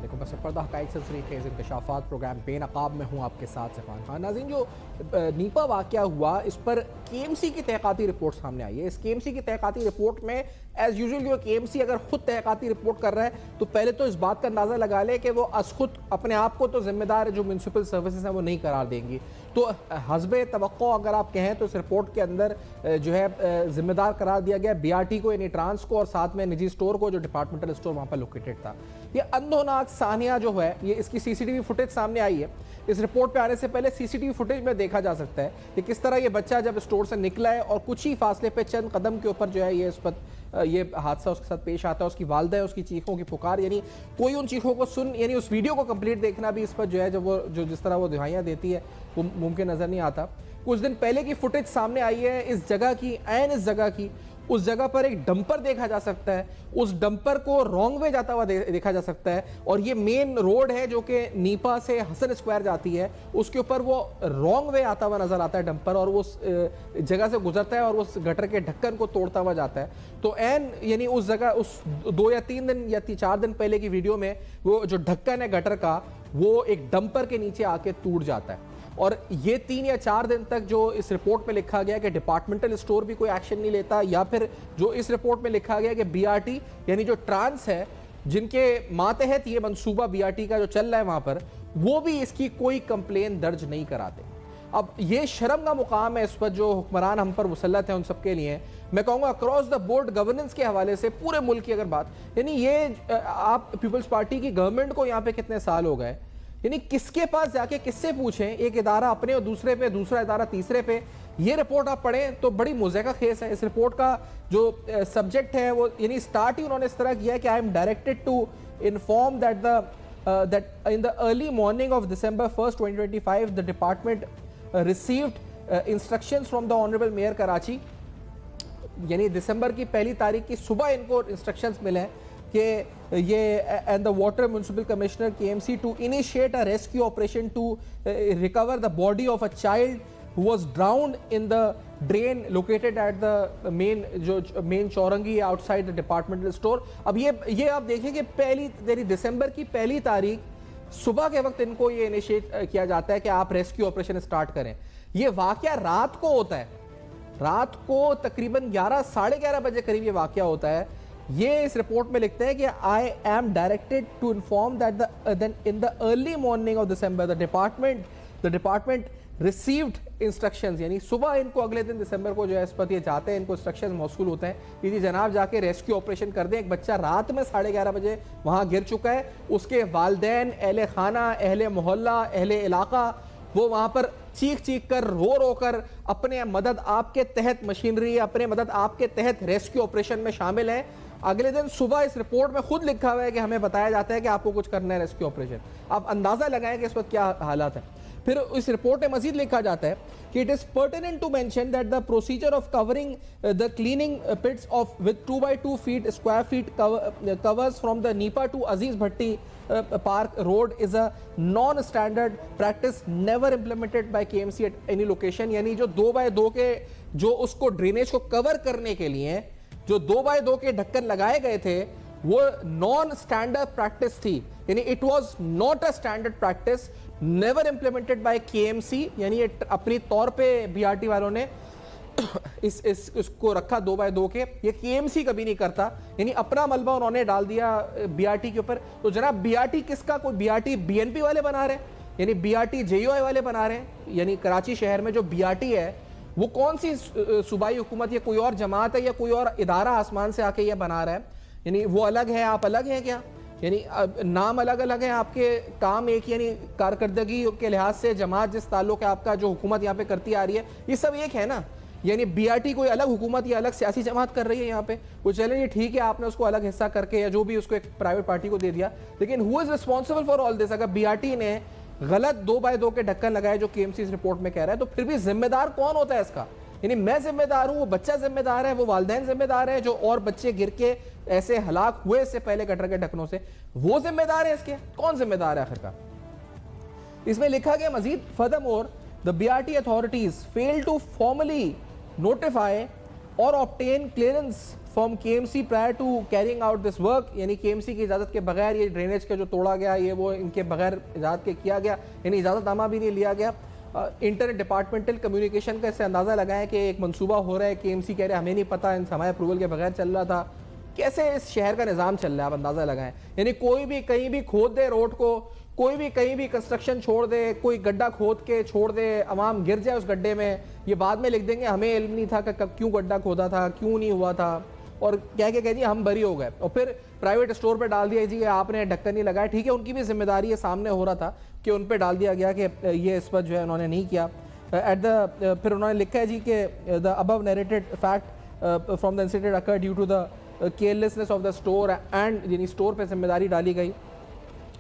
علیکم. بس پردہ حقائق سے سری خیز انکشافات پروگرام بے نقاب میں ہوں آپ کے ساتھ سفان خان. ناظرین، جو نیپا واقعہ ہوا اس پر کے ایم سی کی تحقیقاتی رپورٹ سامنے آئی ہے. اس کے ایم سی کی تحقیقاتی رپورٹ میں ایز یوزول جو کے ایم سی اگر خود تحقیقاتی رپورٹ کر رہا ہے تو پہلے تو اس بات کا اندازہ لگا لے کہ وہ از خود اپنے آپ کو تو ذمہ دار جو میونسپل سروسز ہیں وہ نہیں قرار دیں گی. تو حسب توقع اگر آپ کہیں تو اس رپورٹ کے اندر جو ہے ذمہ دار قرار دیا گیا بی آر ٹی کو یعنی ٹرانس کو اور ساتھ میں نجی اسٹور کو جو ڈپارٹمنٹل اسٹور وہاں پر لوکیٹڈ تھا. یہ اندھوناک ثانیہ جو ہے یہ اس کی سی سی ٹی وی فوٹیج سامنے آئی ہے. اس رپورٹ پہ آنے سے پہلے سی سی ٹی وی فوٹیج میں دیکھا جا سکتا ہے کہ کس طرح یہ بچہ جب اسٹور سے نکلا ہے اور کچھ ہی فاصلے پہ چند قدم کے اوپر جو ہے یہ حادثہ اس کے ساتھ پیش آتا ہے. اس کی والدہ ہے، اس کی چیخوں کی پکار، یعنی کوئی ان چیخوں کو سن، یعنی اس ویڈیو کو کمپلیٹ دیکھنا بھی اس پر جو ہے جس طرح وہ دہائیاں دیتی ہے وہ ممکن نظر نہیں آتا. کچھ دن پہلے کی فوٹیج سامنے آئی ہے اس جگہ کی، اس جگہ کی. اس جگہ پر ایک ڈمپر دیکھا جا سکتا ہے، اس ڈمپر کو رانگ وے جاتا ہوا دیکھا جا سکتا ہے. اور یہ مین روڈ ہے جو کہ نیپا سے حسن اسکوائر جاتی ہے، اس کے اوپر وہ رانگ وے آتا ہوا نظر آتا ہے ڈمپر، اور وہ جگہ سے گزرتا ہے اور اس گٹر کے ڈھکن کو توڑتا ہوا جاتا ہے. تو یعنی اس جگہ اس 2 یا 3 دن یا 4 دن پہلے کی ویڈیو میں وہ جو ڈھکن ہے گٹر کا وہ ایک ڈمپر کے نیچے آ کے ٹوٹ جاتا ہے. اور یہ 3 یا 4 دن تک جو اس رپورٹ میں لکھا گیا کہ ڈپارٹمنٹل اسٹور بھی کوئی ایکشن نہیں لیتا، یا پھر جو اس رپورٹ میں لکھا گیا کہ بی آر ٹی یعنی جو ٹرانس ہے جن کے ماتحت یہ منصوبہ بی آر ٹی کا جو چل رہا ہے وہاں پر، وہ بھی اس کی کوئی کمپلین درج نہیں کراتے. اب یہ شرم کا مقام ہے اس پر جو حکمران ہم پر مسلط ہیں ان سب کے لیے. میں کہوں گا اکراس دا بورڈ گورننس کے حوالے سے پورے ملک کی اگر بات، یعنی یہ آپ پیپلز پارٹی کی گورنمنٹ کو یہاں پہ کتنے سال ہو گئے، یعنی کس کے پاس جا کے کس سے پوچھیں، ایک ادارہ اپنے اور دوسرے پہ، دوسرا ادارہ تیسرے پہ. یہ رپورٹ آپ پڑھیں تو بڑی مضحکہ خیز ہے. اس رپورٹ کا جو سبجیکٹ ہے وہ یعنی سٹارٹ ہی انہوں نے اس طرح کیا ہے کہ I am directed to inform that in the early morning of December 1st 2025 the department received instructions from the honorable mayor Karachi. یعنی دسمبر کی پہلی تاریخ کی صبح ان کو انسٹرکشنز ملے ہیں کہ یہ and the water municipal commissioner KMC to initiate a rescue operation to recover the body of a child who was drowned in the drain located at the main چورنگی outside the departmental store. اب یہ آپ دیکھیں کہ دسمبر کی پہلی تاریخ صبح کے وقت ان کو یہ انیشیٹ کیا جاتا ہے کہ آپ ریسکیو آپریشن اسٹارٹ کریں. یہ واقعہ رات کو ہوتا ہے، رات کو تقریباً 11-11:30 بجے قریب یہ واقعہ ہوتا ہے. یہ اس رپورٹ میں لکھتے ہیں کہ I am directed to inform that in the early morning of December the department received instructions. یعنی صبح ان کو اگلے دن دسمبر کو جو ہے اس پر یہ جاتے ہیں، ان کو انسٹرکشن موصول ہوتے ہیں کہ جی جناب جا کے ریسکیو آپریشن کر دیں. ایک بچہ رات میں 11:30 بجے وہاں گر چکا ہے. اس کے والدین، اہل خانہ، اہل محلہ، اہل علاقہ وہ وہاں پر چیخ کر رو کر اپنے مدد آپ کے تحت مشینری، اپنے مدد آپ کے تحت ریسکیو آپریشن میں شامل ہیں. اگلے دن صبح اس رپورٹ میں خود لکھا ہوا ہے کہ ہمیں بتایا جاتا ہے کہ آپ کو کچھ کرنا ہے ریسکیو آپریشن. آپ اندازہ لگائیں کہ اس وقت کیا حالات ہیں. پھر اس رپورٹ میں مزید لکھا جاتا ہے کہ it is pertinent to mention that the procedure of covering the cleaning pits with 2x2 feet square feet covers from the Nipa to Aziz Bhatti Park Road is a non-standard practice never implemented by KMC at any location. یعنی جو 2x2 کے جو اس کو drainage کو کور کرنے کے لیے جو 2x2 کے ڈھکن لگائے گئے تھے وہ نان اسٹینڈرڈ پریکٹس تھی. یعنی it was not a standard practice never implemented by KMC. یعنی اپنی طور پہ بی آر ٹی والوں نے اس کو رکھا 2x2 کے. یہ KMC کبھی نہیں کرتا، یعنی اپنا ملبہ انہوں نے ڈال دیا بی آر ٹی کے اوپر. تو جناب بی آر ٹی کس کا؟ کوئی B R T B N P والے بنا رہے ہیں، یعنی بی آر ٹی JUI والے بنا رہے ہیں. یعنی کراچی شہر میں جو بی آر ٹی ہے وہ کون سی صوبائی حکومت یا کوئی اور جماعت ہے یا کوئی اور ادارہ آسمان سے آ کے یہ بنا رہا ہے؟ یعنی وہ الگ ہے، آپ الگ ہیں کیا؟ یعنی نام الگ الگ ہیں، آپ کے کام ایک، یعنی کارکردگی کے لحاظ سے جماعت جس تعلق ہے آپ کا، جو حکومت یہاں پہ کرتی آ رہی ہے، یہ سب ایک ہے نا. یعنی بی آر ٹی کوئی الگ حکومت یا الگ سیاسی جماعت کر رہی ہے یہاں پہ، وہ چلیں یہ ٹھیک ہے آپ نے اس کو الگ حصہ کر کے یا جو بھی اس کو ایک پرائیویٹ پارٹی کو دے دیا، لیکن who is responsible for all this؟ اگر بی آر ٹی نے غلط 2x2 کے ڈھکن لگائے جو KMC اس رپورٹ میں کہہ رہا ہے، تو پھر بھی ذمہ دار کون ہوتا ہے اس کا؟ یعنی میں ذمہ دار ہوں، وہ بچہ ذمہ دار ہے، وہ والدین ذمہ دار ہے جو اور بچے گر کے ایسے ہلاک ہوئے اس سے پہلے گٹر کے ڈھکنوں سے، وہ ذمہ دار ہے اس کے؟ کون ذمہ دار ہے آخر کا؟ اس میں لکھا گیا مزید furthermore the BRT authorities failed to formally notify or obtain clearance from KMC prior to carrying out this work, یعنی KMC کی اجازت کے بغیر یہ ڈرینیج کا جو توڑا گیا یہ وہ ان کے بغیر اجازت کے کیا گیا, یعنی اجازت نامہ بھی نہیں لیا گیا. انٹر ڈپارٹمنٹل کمیونیکیشن کا اس سے اندازہ لگائیں کہ ایک منصوبہ ہو رہا ہے, KMC کہہ رہے ہیں ہمیں نہیں پتا, ہمارے اپروول کے بغیر چل رہا تھا. کیسے اس شہر کا نظام چل رہا ہے آپ اندازہ لگائیں. یعنی کوئی بھی کہیں بھی کھود دے روڈ کو, کوئی بھی کہیں بھی کنسٹرکشن چھوڑ دے, کوئی گڈھا کھود کے چھوڑ دے, عوام گر جائے اس گڈھے میں, یہ بعد میں لکھ دیں گے ہمیں علم نہیں تھا کہ کیوں گڈھا کھودا تھا, کیوں نہیں ہوا تھا, اور کہہ جی ہم بری ہو گئے. اور پھر پرائیویٹ اسٹور پہ ڈال دیا جی آپ نے ڈھکن نہیں لگایا. ٹھیک ہے, ان کی بھی ذمہ داری ہے, سامنے ہو رہا تھا کہ ان پہ ڈال دیا گیا کہ یہ اس پر جو ہے انہوں نے نہیں کیا. پھر انہوں نے لکھا ہے جی کہ the above narrated fact from the incident occurred due to the carelessness of the store and یعنی اسٹور پہ ذمہ داری ڈالی گئی,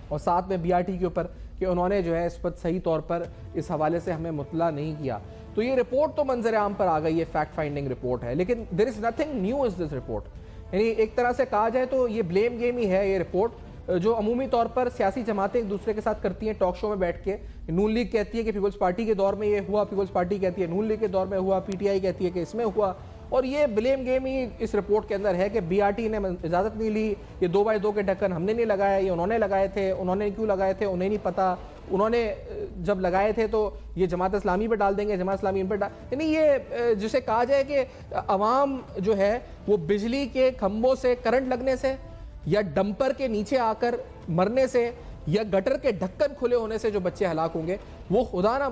اور ساتھ میں BRT کے اوپر کہ انہوں نے جو ہے اس پر صحیح طور پر اس حوالے سے ہمیں مطلع نہیں کیا. تو یہ رپورٹ تو منظر عام پر آ گئی, یہ فیکٹ فائنڈنگ رپورٹ ہے, لیکن there is nothing new in this report. یعنی ایک طرح سے کہا جائے تو یہ بلیم گیم ہی ہے یہ رپورٹ, جو عمومی طور پر سیاسی جماعتیں ایک دوسرے کے ساتھ کرتی ہیں ٹاک شو میں بیٹھ کے. نون لیگ کہتی ہے کہ پیپلز پارٹی کے دور میں یہ ہوا, پیپلز پارٹی کہتی ہے نون لیگ کے دور میں ہوا, PTI کہتی ہے کہ اس میں ہوا, اور یہ بلیم گیم ہی اس رپورٹ کے اندر ہے کہ BRT نے اجازت نہیں لی, یہ 2x2 کے ڈھکن ہم نے نہیں لگایا, یہ انہوں نے لگائے تھے, انہوں نے کیوں لگائے تھے انہیں نہیں پتا, انہوں نے جب لگائے تھے تو یہ جماعت اسلامی پہ ڈال دیں گے, جماعت اسلامی ان پہ ڈال, یعنی یہ جسے کہا جائے کہ عوام جو ہے وہ بجلی کے کھمبوں سے کرنٹ لگنے سے, یا ڈمپر کے نیچے آ کر مرنے سے, یا گٹر کے ڈھکن کھلے ہونے سے جو بچے ہلاک ہوں گے, وہ خدا نہ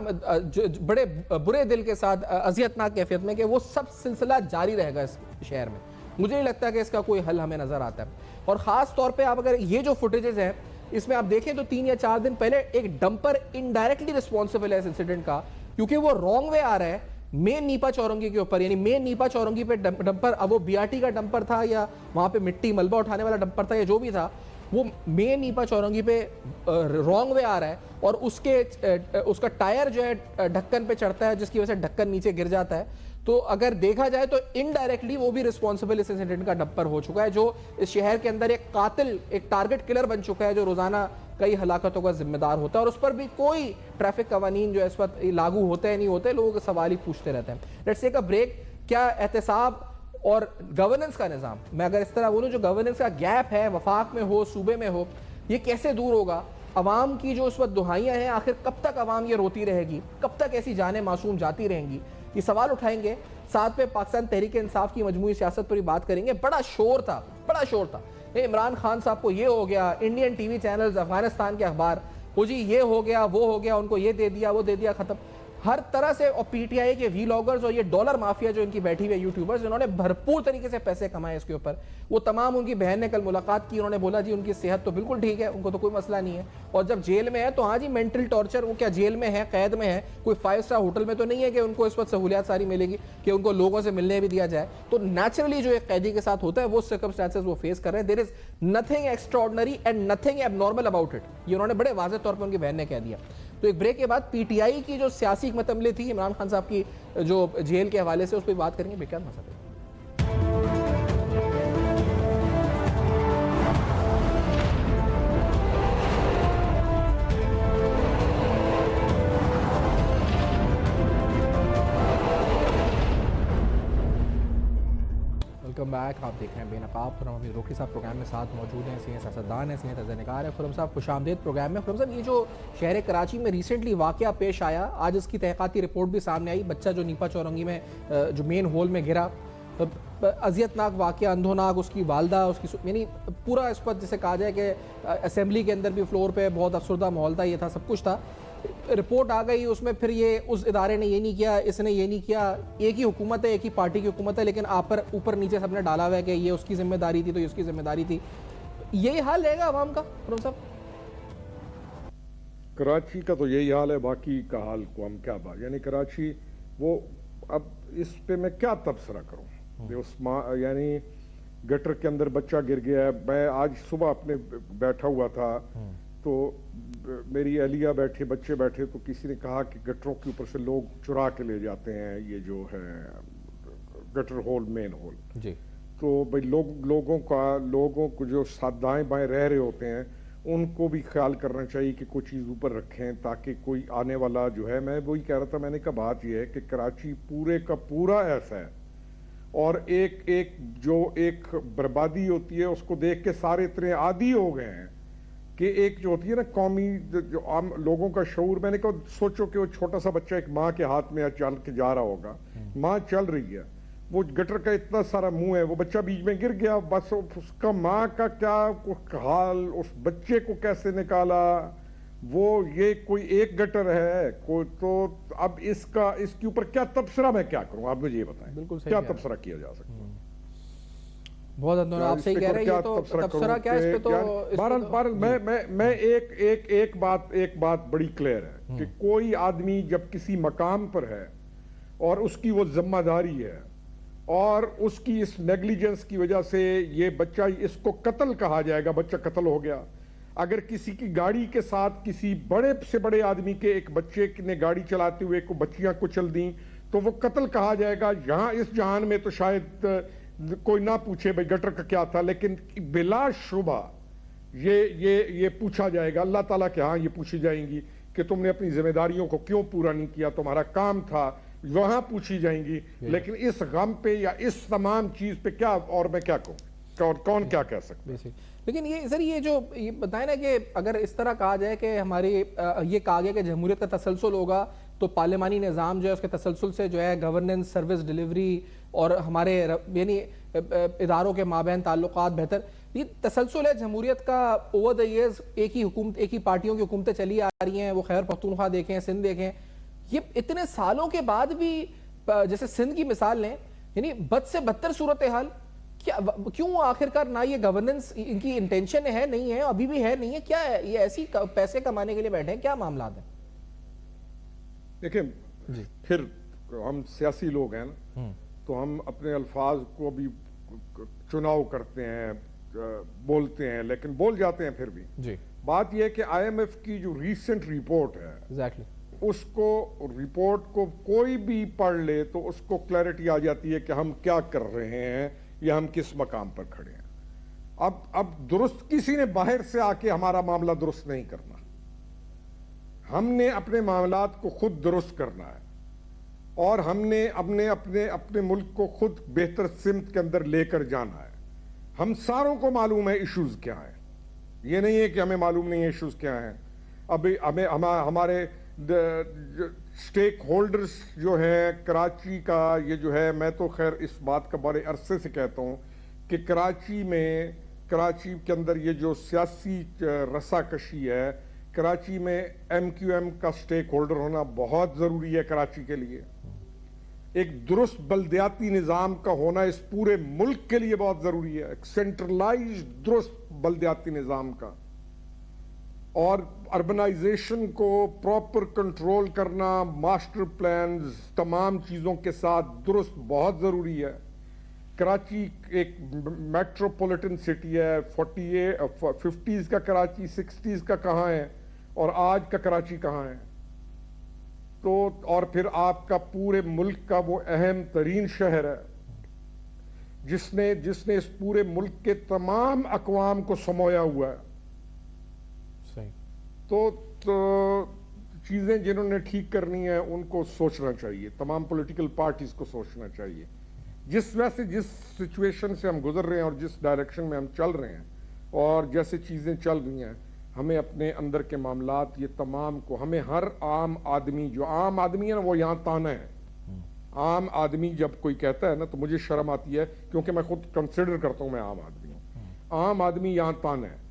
بڑے برے دل کے ساتھ اذیتناک کیفیت میں کہ وہ سب سلسلہ جاری رہے گا اس شہر میں. مجھے نہیں لگتا کہ اس کا کوئی حل ہمیں نظر آتا ہے. اور خاص طور پہ آپ اگر یہ جو فوٹیجز ہیں اس میں آپ دیکھیں تو 3 یا 4 دن پہلے ایک ڈمپر انڈائریکٹلی رسپانسبل ہے اس انسیڈنٹ کا, کیونکہ وہ رانگ وے آ رہا ہے مین نیپا چورنگی کے اوپر, یعنی مین نیپا چورنگی پہ ڈمپر, اب وہ BRT کا ڈمپر تھا یا وہاں پہ مٹی ملبہ اٹھانے والا ڈمپر تھا یا جو بھی تھا, وہ مین نیپا چورنگی پہ رانگ وے آ رہا ہے, اور اس کا ٹائر جو ہے ڈھکن پہ چڑھتا ہے جس کی وجہ سے ڈھکن نیچے گر جاتا ہے. تو اگر دیکھا جائے تو انڈائریکٹلی وہ بھی رسپانسبل اس انسیڈنٹ کا ڈمپر ہو چکا ہے, جو اس شہر کے اندر ایک قاتل, ایک ٹارگٹ کلر بن چکا ہے, جو روزانہ کئی ہلاکتوں کا ذمہ دار ہوتا ہے, اور اس پر بھی کوئی ٹریفک قوانین جو اس وقت لاگو ہوتے ہیں نہیں ہوتے, لوگوں کے سوال ہی پوچھتے رہتے ہیں. Let's take a break. کیا احتساب اور گورننس کا نظام, میں اگر اس طرح بولوں جو گورننس کا گیپ ہے وفاق میں ہو, صوبے میں ہو, یہ کیسے دور ہوگا؟ عوام کی جو اس وقت دہائیاں ہیں, آخر کب تک عوام یہ روتی رہے گی, کب تک ایسی جانیں معصوم جاتی رہیں گی, یہ سوال اٹھائیں گے. ساتھ میں پاکستان تحریک انصاف کی مجموعی سیاست پر بھی بات کریں گے. بڑا شور تھا عمران خان صاحب کو یہ ہو گیا, Indian T V channels, Afghanistan کے اخبار, وہ جی یہ ہو گیا وہ ہو گیا, ان کو یہ دے دیا وہ دے دیا, ختم. ہر طرح سے, اور PTI کے ویلاگرز اور یہ ڈالر مافیا جو ان کی بیٹھی ہوئی یوٹیوبرز, انہوں نے بھرپور طریقے سے پیسے کمائے اس کے اوپر. وہ تمام, ان کی بہن نے کل ملاقات کی, انہوں نے بولا جی ان کی صحت تو بالکل ٹھیک ہے, ان کو تو کوئی مسئلہ نہیں ہے, اور جب جیل میں ہے تو ہاں جی مینٹل ٹارچر, وہ کیا جیل میں ہے, قید میں ہے, کوئی 5 اسٹار ہوٹل میں تو نہیں ہے کہ ان کو اس وقت سہولیات ساری ملے گی کہ ان کو لوگوں سے ملنے بھی دیا جائے. تو نیچرلی جو ایک قیدی کے ساتھ ہوتا ہے وہ سرکمسٹانسز وہ فیس کر رہے ہیں. There is nothing extraordinary and nothing abnormal about it, یہ انہوں نے بڑے واضح طور پر ان کی بہن نے کہہ دیا. تو ایک بریک کے بعد PTI کی جو سیاسی حکمت عملی تھی عمران خان صاحب کی جو جیل کے حوالے سے, اس پہ بات کریں گے. بے قیمت مسئلہ. Welcome back. آپ دیکھ رہے ہیں بے نقاب. خرم حمید روکی صاحب پروگرام میں ساتھ موجود ہیں, سینئر سیاستدان ہیں, سینئر تجزیہ نگار ہیں. خرم صاحب خوش آمدید پروگرام میں. خرم صاحب یہ جو شہر کراچی میں ریسنٹلی واقعہ پیش آیا, آج اس کی تحقیقاتی رپورٹ بھی سامنے آئی, بچہ جو نیپا چورنگی میں جو مین ہول میں گرا, اذیتناک واقعہ, اندھوناک, اس کی والدہ, اس کی یعنی پورا اس پر جسے کہا جائے کہ اسمبلی کے اندر بھی فلور پہ بہت افسردہ ماحول تھا, یہ تھا, سب کچھ تھا. رپورٹ آ گئی, اس میں پھر یہ اس ادارے نے یہ نہیں کیا, اس نے یہ نہیں کیا, ایک ہی حکومت ہے, ایک ہی پارٹی کی حکومت ہے, لیکن آپ پر اوپر نیچے سب نے ڈالا ہوا ہے کہ یہ اس کی ذمہ داری تھی تو یہ اس کی ذمہ داری تھی. یہی حال رہے گا عوام کا خرم صاحب؟ کراچی کا تو یہی حال ہے, باقی کا حال کو ہم کیا بات, یعنی کراچی وہ, اب اس پہ میں کیا تبصرہ کروں, یعنی گٹر کے اندر بچہ گر گیا ہے. میں آج صبح اپنے بیٹھا ہوا تھا تو میری اہلیہ بیٹھے, بچے بیٹھے, تو کسی نے کہا کہ گٹروں کے اوپر سے لوگ چرا کے لے جاتے ہیں یہ جو ہے گٹر ہول, مین ہول جی. تو بھائی لوگوں کو جو دائیں بائیں رہ رہے ہوتے ہیں ان کو بھی خیال کرنا چاہیے کہ کوئی چیز اوپر رکھیں تاکہ کوئی آنے والا جو ہے, میں وہی کہہ رہا تھا, میں نے کہا بات یہ ہے کہ کراچی پورے کا پورا ایسا ہے, اور ایک جو ایک بربادی ہوتی ہے اس کو دیکھ کے سارے اتنے عادی ہو گئے ہیں کہ ایک جو ہوتی ہے نا قومی جو عام لوگوں کا شعور. میں نے کہا سوچو کہ وہ چھوٹا سا بچہ ایک ماں کے ہاتھ میں چل کے جا رہا ہوگا, ماں چل رہی ہے, وہ گٹر کا اتنا سارا منہ ہے, وہ بچہ بیچ میں گر گیا, بس اس کا ماں کا کیا حال, اس بچے کو کیسے نکالا, وہ یہ کوئی ایک گٹر ہے کوئی, تو اب اس کے اوپر کیا تبصرہ میں کیا کروں, آپ مجھے یہ بتائیں بالکل کیا تبصرہ کیا جا سکتا ہے. بہت اندر آپ صحیح کہہ رہے ہیں, یہ تو تبصرہ کیا اس پہ تو بہرحال میں ایک بات بڑی کلیئر ہے کہ کوئی آدمی جب کسی مقام پر ہے اور اس کی وہ ذمہ داری ہے اور اس کی اس نیگلیجنس کی وجہ سے یہ بچہ, اس کو قتل کہا جائے گا, بچہ قتل ہو گیا. اگر کسی کی گاڑی کے ساتھ کسی بڑے سے بڑے آدمی کے ایک بچے نے گاڑی چلاتے ہوئے کو بچیاں کچل دیں تو وہ قتل کہا جائے گا. یہاں اس جہان میں تو شاید کوئی نہ پوچھے بھائی گٹر کا کیا تھا, لیکن بلا شبہ یہ پوچھا جائے گا, اللہ تعالیٰ کے ہاں یہ پوچھی جائیں گی کہ تم نے اپنی ذمہ داریوں کو کیوں پورا نہیں کیا, تمہارا کام تھا, وہاں پوچھی جائیں گی. لیکن اس غم پہ یا اس تمام چیز پہ کیا اور میں کیا کہوں, اور کون کیا کہہ سکتا ہے. لیکن یہ سر یہ جو بتائیں نا کہ اگر اس طرح کہا جائے کہ ہماری یہ کہا گیا کہ جمہوریت کا تسلسل ہوگا تو پارلیمانی نظام جو ہے اس کے تسلسل سے جو ہے گورننس, سروس ڈیلیوری اور ہمارے یعنی اداروں کے مابین تعلقات بہتر, یہ تسلسل ہے جمہوریت کا. اوور دا ایئرز ایک ہی حکومت, ایک ہی پارٹیوں کی حکومتیں چلی آ رہی ہیں, وہ خیبر پختونخوا دیکھیں, سندھ دیکھیں, یہ اتنے سالوں کے بعد بھی جیسے سندھ کی مثال لیں, یعنی بد سے بدتر صورتحال. کیوں آخرکار نہ یہ گورننس ان کی انٹینشن ہے, نہیں ہے, ابھی بھی ہے, نہیں ہے, کیا ہے یہ ایسی پیسے کمانے کے لیے بیٹھے ہیں, کیا معاملات ہیں؟ دیکھیں پھر ہم سیاسی لوگ ہیں نا, تو ہم اپنے الفاظ کو بھی چناؤ کرتے ہیں, بولتے ہیں, لیکن بول جاتے ہیں پھر بھی. بات یہ ہے کہ آئی ایم ایف کی جو ریسنٹ رپورٹ ہے اس کو رپورٹ کو کوئی بھی پڑھ لے تو اس کو کلیئرٹی آ جاتی ہے کہ ہم کیا کر رہے ہیں یا ہم کس مقام پر کھڑے ہیں. اب درست کسی نے باہر سے آ کے ہمارا معاملہ درست نہیں کرنا, ہم نے اپنے معاملات کو خود درست کرنا ہے اور ہم نے اپنے ملک کو خود بہتر سمت کے اندر لے کر جانا ہے. ہم ساروں کو معلوم ہے ایشوز کیا ہیں, یہ نہیں ہے کہ ہمیں معلوم نہیں ہے ایشوز کیا ہیں. ابھی ہمارے سٹیک ہولڈرز جو ہیں کراچی کا, یہ جو ہے, میں تو خیر اس بات کا بڑے عرصے سے کہتا ہوں کہ کراچی کے اندر یہ جو سیاسی رسا کشی ہے, کراچی میں ایم کیو ایم کا سٹیک ہولڈر ہونا بہت ضروری ہے کراچی کے لیے. ایک درست بلدیاتی نظام کا ہونا اس پورے ملک کے لیے بہت ضروری ہے, ایک سینٹرلائزڈ درست بلدیاتی نظام کا, اور اربنائزیشن کو پراپر کنٹرول کرنا, ماسٹر پلانز تمام چیزوں کے ساتھ درست بہت ضروری ہے. کراچی ایک میٹروپولیٹن سٹی ہے, 50s کا کراچی 60s کا کہاں ہے اور آج کا کراچی کہاں ہے. تو اور پھر آپ کا پورے ملک کا وہ اہم ترین شہر ہے جس نے اس پورے ملک کے تمام اقوام کو سمویا ہوا ہے. تو چیزیں جنہوں نے ٹھیک کرنی ہے ان کو سوچنا چاہیے, تمام پولیٹیکل پارٹیز کو سوچنا چاہیے. جس سچویشن سے ہم گزر رہے ہیں اور جس ڈائریکشن میں ہم چل رہے ہیں اور جیسے چیزیں چل رہی ہیں, ہمیں اپنے اندر کے معاملات یہ تمام کو, ہمیں ہر عام آدمی, جو عام آدمی ہے نا وہ یہاں تانا ہے. عام آدمی جب کوئی کہتا ہے نا تو مجھے شرم آتی ہے کیونکہ میں خود کنسیڈر کرتا ہوں میں عام آدمی ہوں. عام آدمی یہاں تانا ہے.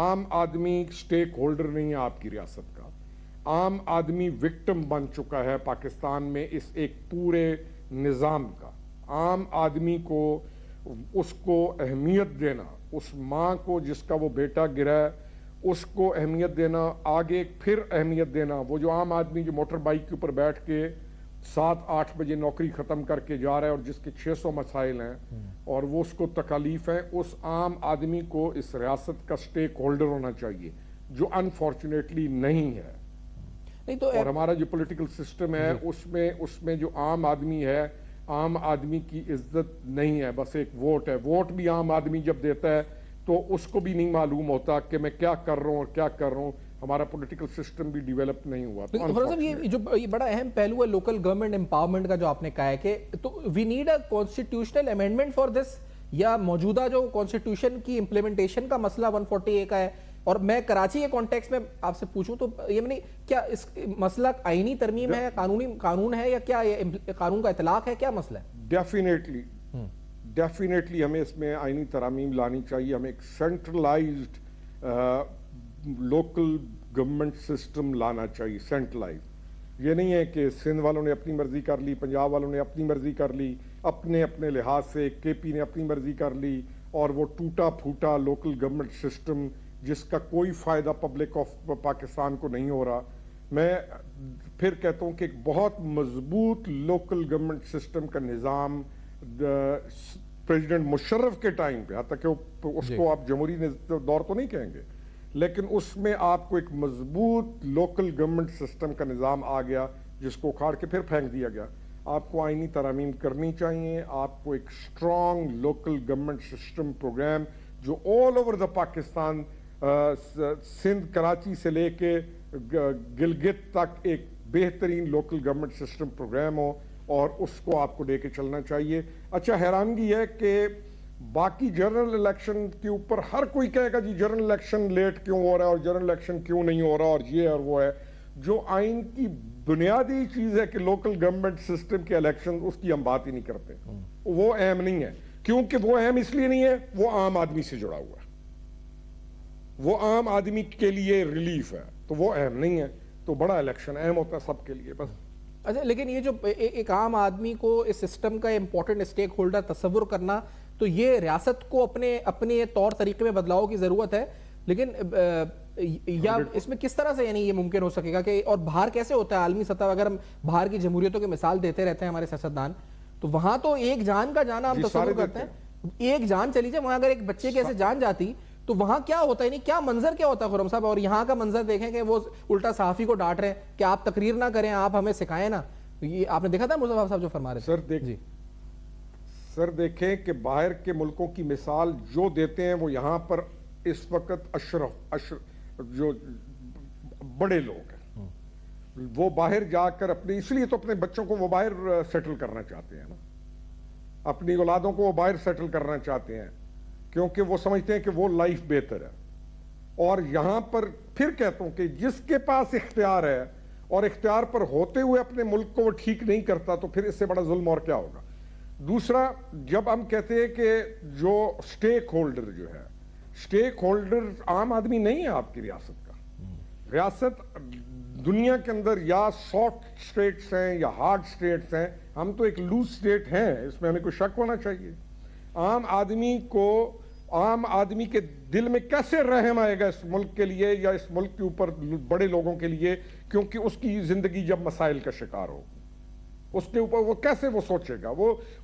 عام آدمی سٹیک ہولڈر نہیں ہے آپ کی ریاست کا. عام آدمی وکٹم بن چکا ہے پاکستان میں اس ایک پورے نظام کا. عام آدمی کو اس کو اہمیت دینا, اس ماں کو جس کا وہ بیٹا گرا ہے اس کو اہمیت دینا, آگے پھر اہمیت دینا. وہ جو عام آدمی جو موٹر بائک کے اوپر بیٹھ کے 7-8 بجے نوکری ختم کر کے جا رہا ہے اور جس کے 600 مسائل ہیں اور وہ اس کو تکالیف ہیں, اس عام آدمی کو اس ریاست کا سٹیک ہولڈر ہونا چاہیے, جو انفارچونیٹلی نہیں ہے. اور ہمارا جو پولیٹیکل سسٹم ہے اس میں جو عام آدمی ہے, عام آدمی کی عزت نہیں ہے, بس ایک ووٹ ہے. ووٹ بھی عام آدمی جب دیتا ہے تو اس کو بھی نہیں معلوم ہوتا کہ میں کیا کر رہا ہوں اور کیا کر رہا ہوں. ہمارا پولیٹیکل سسٹم بھی ڈیولپ نہیں ہوا. صاحب یہ بڑا اہم پہلو ہے لوکل گورنمنٹ امپاورمنٹ کا جو آپ نے کہا ہے کہ تو we need a constitutional amendment for this, یا موجودہ جو کانسٹیٹیوشن کی امپلیمنٹیشن کا مسئلہ 140A کا ہے. اور میں کراچی کے کانٹیکس میں آپ سے پوچھوں تو یہ نہیں کیا اس مسئلہ آئینی ترمیم ہے, قانون ہے, یا کیا یہ قانون کا اطلاق ہے, کیا مسئلہ ہے؟ ڈیفینیٹلی ہمیں اس میں آئینی ترامیم لانی چاہیے. ہمیں ایک سینٹرلائزڈ لوکل گورنمنٹ سسٹم لانا چاہیے, سینٹرلائز. یہ نہیں ہے کہ سندھ والوں نے اپنی مرضی کر لی, پنجاب والوں نے اپنی مرضی کر لی, اپنے اپنے لحاظ سے کے پی نے اپنی مرضی کر لی, اور وہ ٹوٹا پھوٹا لوکل گورنمنٹ سسٹم جس کا کوئی فائدہ پبلک آف پاکستان کو نہیں ہو رہا. میں پھر کہتا ہوں کہ ایک بہت مضبوط لوکل گورنمنٹ سسٹم کا نظام پریزیڈنٹ مشرف کے ٹائم پہ, حتیٰ کہ اس کو آپ جمہوری دور تو نہیں کہیں گے, لیکن اس میں آپ کو ایک مضبوط لوکل گورنمنٹ سسٹم کا نظام آ گیا جس کو اکھاڑ کے پھر پھینک دیا گیا. آپ کو آئینی ترامیم کرنی چاہیے. آپ کو ایک strong local government system program جو all over the Pakistan, Sindh Karachi سے لے کے گلگت تک ایک بہترین لوکل گورنمنٹ سسٹم پروگرام ہو, اور اس کو آپ کو لے کے چلنا چاہیے. اچھا, حیرانگی ہے کہ باقی جنرل الیکشن کے اوپر ہر کوئی کہے گا جی جنرل الیکشن لیٹ کیوں ہو رہا ہے اور جنرل الیکشن کیوں نہیں ہو رہا, اور یہ اور وہ ہے. جو آئین کی بنیادی چیز ہے کہ لوکل گورنمنٹ سسٹم کے الیکشن, اس کی ہم بات ہی نہیں کرتے. وہ اہم نہیں ہے, کیونکہ وہ اہم اس لیے نہیں ہے, وہ عام آدمی سے جڑا ہوا ہے, وہ عام آدمی کے لیے ریلیف ہے, تو وہ اہم نہیں ہے. تو بڑا الیکشن اہم ہوتا ہے سب کے لیے بس. اچھا, لیکن یہ جو ایک عام آدمی کو اس سسٹم کا امپورٹنٹ اسٹیک ہولڈر تصور کرنا, تو یہ ریاست کو اپنے طور طریقے میں بدلاؤ کی ضرورت ہے. لیکن یا اس میں کس طرح سے یعنی یہ ممکن ہو سکے گا کہ, اور باہر کیسے ہوتا ہے عالمی سطح, اگر ہم باہر کی جمہوریتوں کی مثال دیتے رہتے ہیں ہمارے سیاستدان, تو وہاں تو ایک جان کا جانا ہم تصور کرتے ہیں, ایک جان چلی جائے, وہاں اگر ایک بچے کی ایسے جان جاتی تو وہاں کیا ہوتا ہے, نہیں کیا منظر کیا ہوتا ہے خرم صاحب. اور یہاں کا منظر دیکھیں کہ وہ الٹا صحافی کو ڈانٹ رہے ہیں کہ آپ تقریر نہ کریں, آپ ہمیں سکھائیں نا. یہ آپ نے دیکھا تھا مصطفیٰ صاحب جو فرما رہے تھے. سر دیکھیں کہ باہر کے ملکوں کی مثال جو دیتے ہیں وہ یہاں پر اس وقت جو بڑے لوگ ہیں وہ باہر جا کر اپنے, اس لیے تو اپنے بچوں کو وہ باہر سیٹل کرنا چاہتے ہیں نا, اپنی اولادوں کو وہ باہر سیٹل کرنا چاہتے ہیں, کیونکہ وہ سمجھتے ہیں کہ وہ لائف بہتر ہے. اور یہاں پر پھر کہتا ہوں کہ جس کے پاس اختیار ہے اور اختیار پر ہوتے ہوئے اپنے ملک کو وہ ٹھیک نہیں کرتا, تو پھر اس سے بڑا ظلم اور کیا ہوگا. دوسرا, جب ہم کہتے ہیں کہ جو سٹیک ہولڈر جو ہے, سٹیک ہولڈر عام آدمی نہیں ہے آپ کی ریاست کا. ریاست دنیا کے اندر یا سافٹ سٹیٹس ہیں یا ہارڈ سٹیٹس ہیں, ہم تو ایک لوز سٹیٹ ہیں, اس میں ہمیں کوئی شک ہونا چاہیے. عام آدمی کے دل میں کیسے رحم آئے گا اس ملک کے لیے یا اس ملک کے اوپر بڑے لوگوں کے لیے, کیونکہ اس کی زندگی جب مسائل کا شکار ہو, اس کے اوپر وہ کیسے وہ سوچے گا.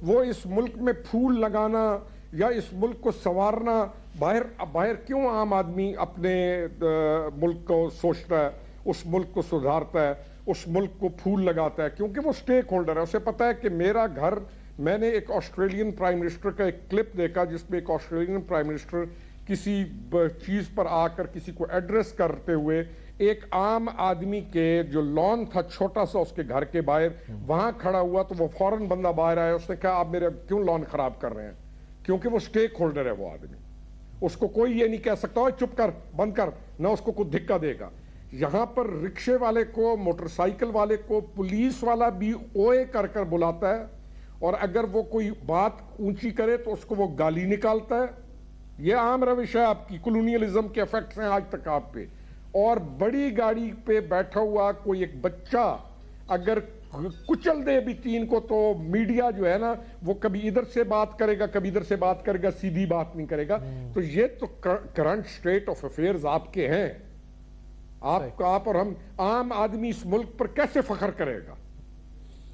وہ اس ملک میں پھول لگانا یا اس ملک کو سنوارنا, باہر کیوں عام آدمی اپنے ملک کو سوچتا ہے, اس ملک کو سدھارتا ہے, اس ملک کو پھول لگاتا ہے, کیونکہ وہ سٹیک ہولڈر ہے. اسے پتا ہے کہ میرا گھر, میں نے ایک آسٹریلین پرائم منسٹر کا ایک کلپ دیکھا جس میں ایک آسٹریلین پرائم منسٹر کسی چیز پر آ کر کسی کو ایڈریس کرتے ہوئے ایک عام آدمی کے جو لان تھا چھوٹا سا اس کے گھر کے باہر, وہاں کھڑا ہوا, تو وہ فوراً بندہ باہر آیا, اس نے کہا آپ میرے کیوں لان خراب کر رہے ہیں, کیونکہ وہ سٹیک ہولڈر ہے وہ آدمی. اس کو کوئی یہ نہیں کہہ سکتا اوے چپ کر, بند کر, نہ اس کو کوئی دھکا دے گا. یہاں پر رکشے والے کو, موٹر سائیکل والے کو پولیس والا بھی اوے کر کر بلاتا ہے, اور اگر وہ کوئی بات اونچی کرے تو اس کو وہ گالی نکالتا ہے. یہ عام روش ہے آپ کی, کولونیلزم کے افیکٹس ہیں آج تک آپ پہ. اور بڑی گاڑی پہ بیٹھا ہوا کوئی ایک بچہ اگر کچل دے بھی تین کو, تو میڈیا جو ہے نا وہ کبھی ادھر سے بات کرے گا کبھی ادھر سے بات کرے گا, سیدھی بات نہیں کرے گا. تو یہ تو کرنٹ سٹیٹ آف افیئرز آپ کے ہیں. آپ اور ہم, عام آدمی اس ملک پر کیسے فخر کرے گا.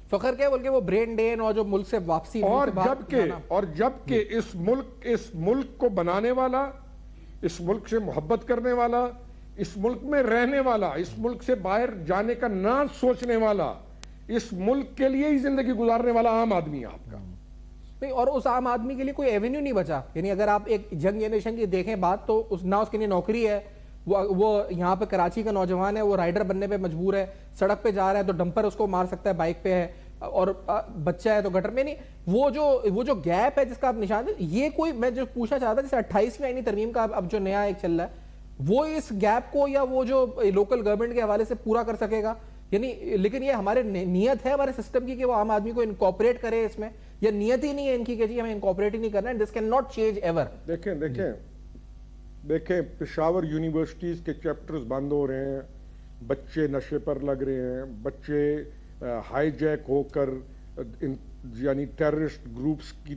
فخر کیا بلکہ وہ برین ڈین اور جو ملک سے واپسی, اور جبکہ اس ملک کو بنانے والا, اس ملک سے محبت کرنے والا, اس ملک میں رہنے والا, اس ملک سے باہر جانے کا نہ سوچنے والا, اس ملک کے لیے ہی زندگی گزارنے والا عام آدمی ہے آپ کا. نہیں, اور اس عام آدمی کے لیے کوئی ایونیو نہیں بچا. یعنی اگر آپ ایک ینگ جنریشن کی دیکھیں بات, تو نہ اس کے لیے نوکری ہے, وہ یہاں پہ کراچی کا نوجوان ہے, وہ رائڈر بننے پہ مجبور ہے, سڑک پہ جا رہا ہے تو ڈمپر اس کو مار سکتا ہے, بائک پہ ہے, اور بچہ ہے تو گٹر میں نہیں. وہ جو گیپ ہے جس کا آپ نشان دیں, یہ کوئی, میں جو پوچھنا چاہتا جیسے 28ویں آئینی ترمیم کا اب جو نیا ایک چل رہا ہے, وہ اس گیپ کو یا وہ جو لوکل گورنمنٹ کے حوالے سے پورا کر سکے گا؟ یعنی لیکن یہ ہمارے نیت ہے ہمارے سسٹم کی کہ وہ عام آدمی کو انکارپوریٹ کرے اس میں, یا نیت ہی نہیں ہے ان کی کہ جی ہمیں انکارپوریٹ ہی نہیں کرنا ہے, this can not change ever. دیکھیں پشاور یونیورسٹیز کے چیپٹرز بند ہو رہے ہیں, بچے نشے پر لگ رہے ہیں, بچے ہائی جیک ہو کر یعنی ٹیررسٹ گروپس کی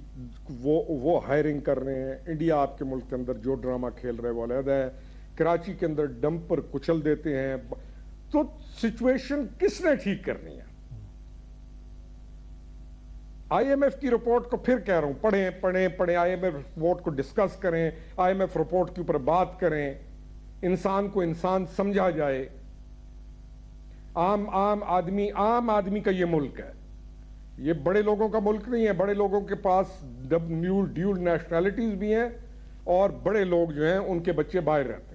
وہ ہائرنگ کر رہے ہیں. انڈیا آپ کے ملک کے اندر جو ڈرامہ کھیل رہے وہ علیحدہ ہے, کراچی کے اندر ڈمپر کچل دیتے ہیں. تو سچویشن کس نے ٹھیک کرنی ہے؟ آئی ایم ایف کی رپورٹ کو پھر کہہ رہا ہوں, پڑھیں, آئی ایم ایف رپورٹ کو ڈسکس کریں, آئی ایم ایف رپورٹ کے اوپر بات کریں, انسان کو انسان سمجھا جائے. عام آدمی کا یہ ملک ہے, یہ بڑے لوگوں کا ملک نہیں ہے. بڑے لوگوں کے پاس ڈیول نیشنلٹیز بھی ہیں, اور بڑے لوگ جو ہیں ان کے بچے باہر رہتے ہیں.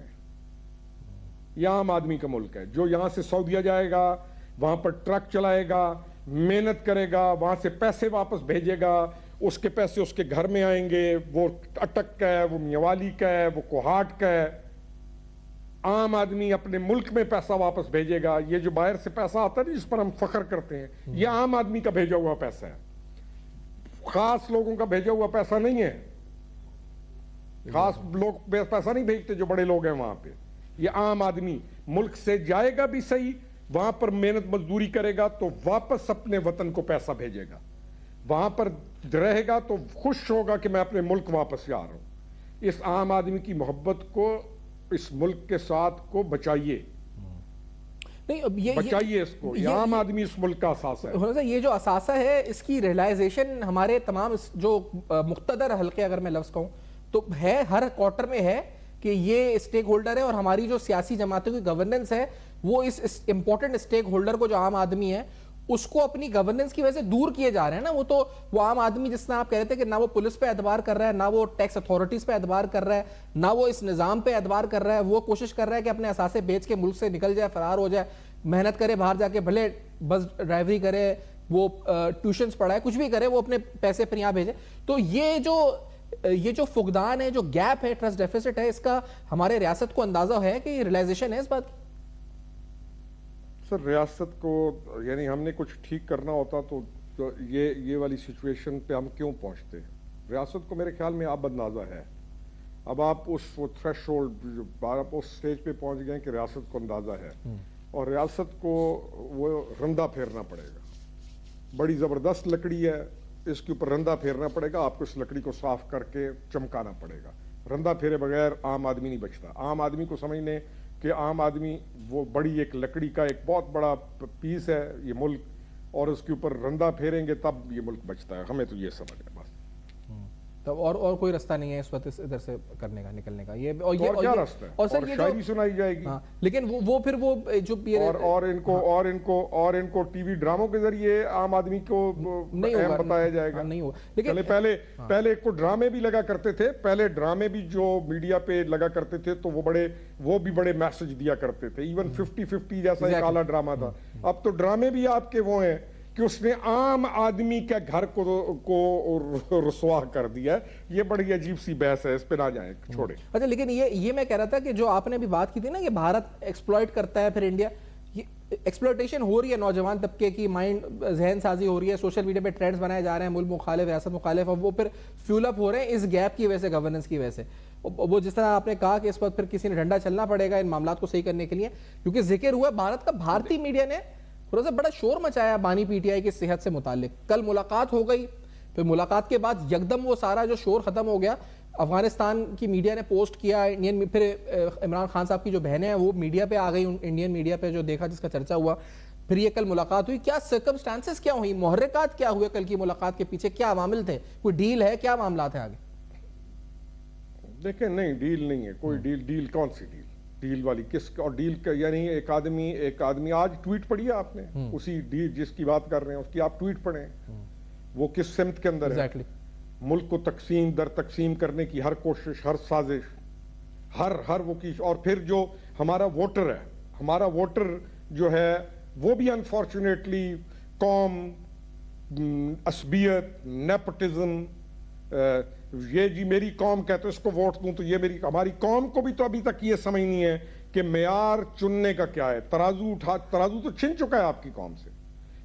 یہ عام آدمی کا ملک ہے, جو یہاں سے سعودیہ جائے گا, وہاں پر ٹرک چلائے گا, محنت کرے گا, وہاں سے پیسے واپس بھیجے گا, اس کے پیسے اس کے گھر میں آئیں گے. وہ اٹک کا ہے, وہ میوالی کا ہے, وہ کوہاٹ کا ہے. عام آدمی اپنے ملک میں پیسہ واپس بھیجے گا. یہ جو باہر سے پیسہ آتا ہے جس پر ہم فخر کرتے ہیں, یہ عام آدمی کا بھیجا ہوا پیسہ ہے, خاص لوگوں کا بھیجا ہوا پیسہ نہیں ہے. خاص لوگ پیسہ نہیں بھیجتے جو بڑے لوگ ہیں وہاں پہ. یہ عام آدمی ملک سے جائے گا بھی صحیح, وہاں پر محنت مزدوری کرے گا تو واپس اپنے وطن کو پیسہ بھیجے گا. وہاں پر رہے گا تو خوش ہوگا کہ میں اپنے ملک واپس جا رہا ہوں. اس عام آدمی کی محبت کو, اس ملک کے ساتھ کو بچائیے, بچائیے اس کو. یہ عام آدمی اس ملک کا اثاثہ ہے. یہ جو اثاثہ ہے اس کی ریلائزیشن ہمارے تمام جو مقتدر حلقے اگر میں لفظ کہوں تو ہے, ہر کوارٹر میں ہے کہ یہ اسٹیک ہولڈر ہے, اور ہماری جو سیاسی جماعتوں کی گورننس ہے وہ اس امپورٹنٹ اسٹیک ہولڈر کو جو عام آدمی ہے اس کو اپنی گورننس کی وجہ سے دور کیے جا رہے ہیں نا. وہ عام آدمی جس طرح آپ کہہ رہے تھے کہ نہ وہ پولیس پہ اعتبار کر رہا ہے, نہ وہ ٹیکس اتھارٹیز پہ اعتبار کر رہا ہے, نہ وہ اس نظام پہ اعتبار کر رہا ہے. وہ کوشش کر رہا ہے کہ اپنے اثاثے بیچ کے ملک سے نکل جائے, فرار ہو جائے, محنت کرے باہر جا کے, بھلے بس ڈرائیوری کرے, وہ ٹیوشنز پڑھائے, کچھ بھی کرے, وہ اپنے پیسے پر یہاں بھیجے. تو یہ جو فقدان ہے, جو گیپ ہے, ٹرسٹ ڈیفیسٹ ہے, اس کا ہمارے ریاست کو اندازہ ہے کہ یہ ریلائزیشن ہے اس بات کی؟ سر ریاست کو یعنی ہم نے کچھ ٹھیک کرنا ہوتا تو یہ والی سچویشن پہ ہم کیوں پہنچتے؟ ریاست کو میرے خیال میں اب اندازہ ہے. اب آپ اس تھریش ہولڈ, آپ اس سٹیج پہ پہنچ گئے کہ ریاست کو اندازہ ہے, اور ریاست کو وہ رندہ پھیرنا پڑے گا. بڑی زبردست لکڑی ہے, اس کے اوپر رندہ پھیرنا پڑے گا. آپ کو اس لکڑی کو صاف کر کے چمکانا پڑے گا. رندہ پھیرے بغیر عام آدمی نہیں بچتا. عام آدمی کو سمجھنے کہ عام آدمی وہ بڑی ایک لکڑی کا ایک بہت بڑا پیس ہے یہ ملک, اور اس کے اوپر رندہ پھیریں گے تب یہ ملک بچتا ہے. ہمیں تو یہ سمجھ ہے بس. اور کوئی رستہ نہیں ہے اس وقت ادھر سے کرنے کا, نکلنے کا. یہ کیا رستہ ہے؟ اور شاعری سنائی جائے گی. لیکن وہ پھر وہ جو اور ان کو ٹی وی ڈراموں کے ذریعے عام آدمی کو اہم بتایا جائے گا. نہیں ہوگا. لیکن پہلے ایک کو ڈرامے بھی لگا کرتے تھے. پہلے ڈرامے بھی جو میڈیا پہ لگا کرتے تھے تو وہ بھی بڑے میسج دیا کرتے تھے. ایون 50-50 جیسا ایک اعلیٰ ڈرامہ تھا. اب تو ڈرامے بھی آپ کے وہ ہیں کہ اس نے عام آدمی کے گھر کو رسوا کر دیا. یہ بڑی عجیب سی بحث ہے, اس پہ نہ جائیں, چھوڑیں. اچھا, لیکن یہ میں کہہ رہا تھا کہ جو آپ نے بھی بات کی تھی نا کہ بھارت ایکسپلائٹ کرتا ہے, پھر انڈیا, ایکسپلائٹیشن ہو رہی ہے نوجوان طبقے کی, مائنڈ ذہن سازی ہو رہی ہے, سوشل میڈیا پہ ٹرینڈز بنائے جا رہے ہیں, ملک مخالف, ریاست مخالف, اب وہ پھر فیول اپ ہو رہے ہیں اس گیپ کی وجہ سے, گورننس کی وجہ سے. وہ جس طرح آپ نے کہا کہ اس وقت پھر کسی نے ڈھنڈا چلنا پڑے گا ان معاملات کو صحیح کرنے کے لیے, کیونکہ ذکر ہوا بھارت کا, بھارتی میڈیا نے تھوڑا سا بڑا شور مچایا بانی پی ٹی آئی کی صحت سے متعلق. کل ملاقات ہو گئی, پھر ملاقات کے بعد یکدم وہ سارا جو شور ختم ہو گیا. افغانستان کی میڈیا نے پوسٹ کیا, پھر عمران خان صاحب کی جو بہنیں ہیں وہ میڈیا پہ آ گئی, انڈین میڈیا پہ جو دیکھا, جس کا چرچا ہوا. پھر یہ کل ملاقات ہوئی. کیا سرکمسٹانسز کیا ہوئی, محرکات کیا ہوئے کل کی ملاقات کے پیچھے, کیا عوامل تھے, کوئی ڈیل ہے, کیا معاملات ہیں آگے؟ دیکھیں, نہیں ڈیل نہیں ہے کوئی. ڈیل کون سی ڈیل والی کس, اور ڈیل کا یعنی ایک آدمی آج ٹویٹ پڑھی ہے آپ نے, اسی ڈیل جس کی بات کر رہے ہیں اس کی آپ ٹویٹ پڑھیں. وہ کس سمت کے اندر ہے؟ ملک کو تقسیم در تقسیم کرنے کی ہر کوشش, ہر سازش, ہر وہ کی. اور پھر جو ہمارا ووٹر ہے, ہمارا ووٹر جو ہے وہ بھی انفارچونیٹلی قوم, عصبیت, نیپوٹزم, یہ جی میری قوم کہتے اس کو ووٹ دوں تو یہ ہماری قوم کو بھی تو ابھی تک یہ سمجھ نہیں ہے کہ معیار چننے کا کیا ہے. ترازو تو چھن چکا ہے آپ کی قوم سے.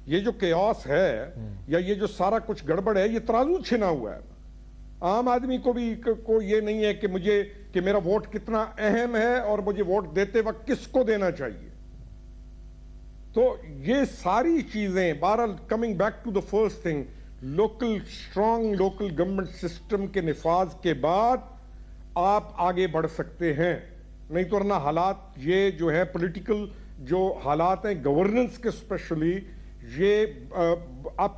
یہ جو کیوس ہے یا یہ جو سارا کچھ گڑبڑ ہے, یہ ترازو چھنا ہوا ہے. عام آدمی کو بھی کو یہ نہیں ہے کہ میرا ووٹ کتنا اہم ہے اور مجھے ووٹ دیتے وقت کس کو دینا چاہیے. تو یہ ساری چیزیں بہرحال coming back to the first thing, strong local government system کے نفاذ کے بعد آپ آگے بڑھ سکتے ہیں. نہیں تو ورنہ حالات یہ جو ہے پولیٹیکل جو حالات ہیں گورننس کے اسپیشلی, یہ اب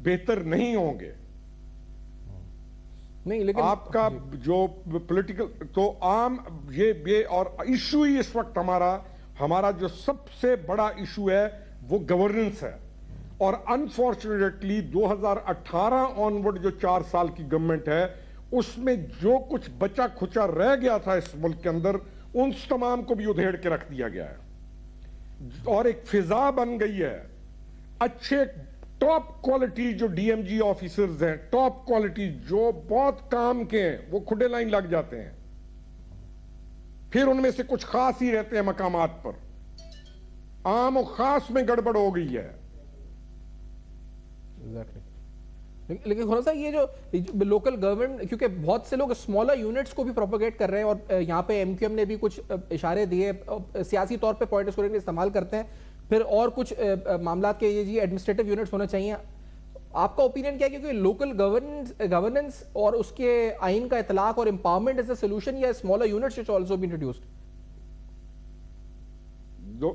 بہتر نہیں ہوں گے. نہیں لیکن آپ کا جو پولیٹیکل تو عام یہ اور ایشو ہی اس وقت ہمارا جو سب سے بڑا ایشو ہے وہ گورننس ہے. اور انفارچونیٹلی 2018 آنورڈ جو 4 سال کی گورنمنٹ ہے اس میں جو کچھ بچا کھچا رہ گیا تھا اس ملک کے اندر ان تمام کو بھی ادھیڑ کے رکھ دیا گیا ہے. اور ایک فضا بن گئی ہے, اچھے ٹاپ کوالٹی جو ڈی ایم جی آفیسرز ہیں, ٹاپ کوالٹی جو بہت کام کے ہیں, وہ کھڈے لائن لگ جاتے ہیں. پھر ان میں سے کچھ خاص ہی رہتے ہیں مقامات پر. عام و خاص میں گڑبڑ ہو گئی ہے. لیکن تھوڑا سا یہ جو لوکل گورنمنٹ, کیونکہ بہت سے لوگ اسمالر یونٹس کو بھی پروپیگیٹ کر رہے ہیں, اور یہاں پہ ایم کیو ایم نے بھی کچھ اشارے دیے, سیاسی طور پہ پوائنٹ اسکورنگ استعمال کرتے ہیں. پھر اور کچھ معاملات کے یہ جی ایڈمنسٹریٹو یونٹس ہونا چاہیے. آپ کا اوپینین کیا ہے, کیونکہ لوکل گورننس اور اس کے آئین کا اطلاق اور امپاورمنٹ از اے سولوشن, یا smaller units which also been introduced؟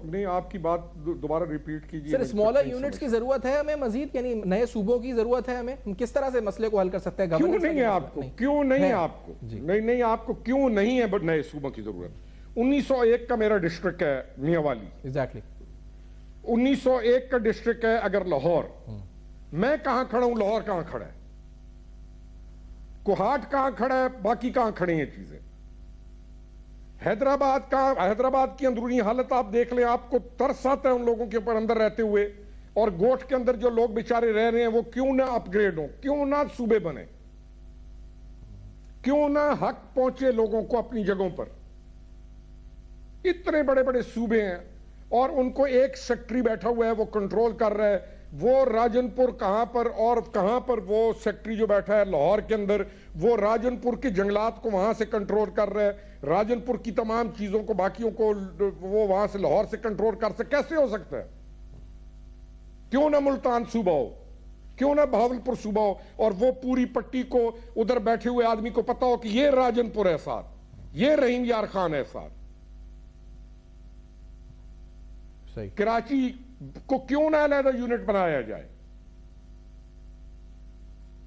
نہیں, آپ کی بات دوبارہ ریپیٹ کیجیے. سر اسمالر یونٹس کی ضرورت ہے ہمیں مزید, یعنی نئے صوبوں کی ضرورت ہے ہمیں, ہم کس طرح سے مسئلے کو حل کر سکتے ہیں؟ کیوں نہیں ہے آپ کو, کیوں نہیں ہے آپ کو, نہیں آپ کو کیوں نہیں ہے نئے صوبوں کی ضرورت؟ 1901 کا میرا ڈسٹرکٹ ہے میاں والی, ایگزیکٹلی 1901 کا ڈسٹرکٹ ہے. اگر لاہور, میں کہاں کھڑا ہوں, لاہور کہاں کھڑا ہے, کوہاٹ کہاں کھڑا ہے, باقی کہاں کھڑے ہیں چیزیں. حیدرآباد کی اندرونی حالت آپ دیکھ لیں, آپ کو ترس آتا ہے ان لوگوں کے اوپر اندر رہتے ہوئے. اور گوٹھ کے اندر جو لوگ بیچارے رہ رہے ہیں وہ کیوں نہ اپ گریڈ ہوں, کیوں نہ صوبے بنے, کیوں نہ حق پہنچے لوگوں کو اپنی جگہوں پر. اتنے بڑے بڑے صوبے ہیں اور ان کو ایک سیکٹری بیٹھا ہوا ہے, وہ کنٹرول کر رہا ہے. وہ راجن پور کہاں پر اور کہاں پر وہ سیکٹری جو بیٹھا ہے لاہور کے اندر, وہ راجن پور کے جنگلات کو وہاں سے کنٹرول کر رہا ہے. راجن پور کی تمام چیزوں کو, باقیوں کو وہ وہاں سے لاہور سے کنٹرول کر سکتے. کیسے ہو سکتا ہے؟ کیوں نہ ملتان صوبہ ہو, کیوں نہ بہاولپور صوبہ ہو, اور وہ پوری پٹی کو ادھر بیٹھے ہوئے آدمی کو پتا ہو کہ یہ راجن پور ہے ساتھ, یہ رحیم یار خان ہے ساتھ. کراچی کو کیوں نہ علیحدہ یونٹ بنایا جائے,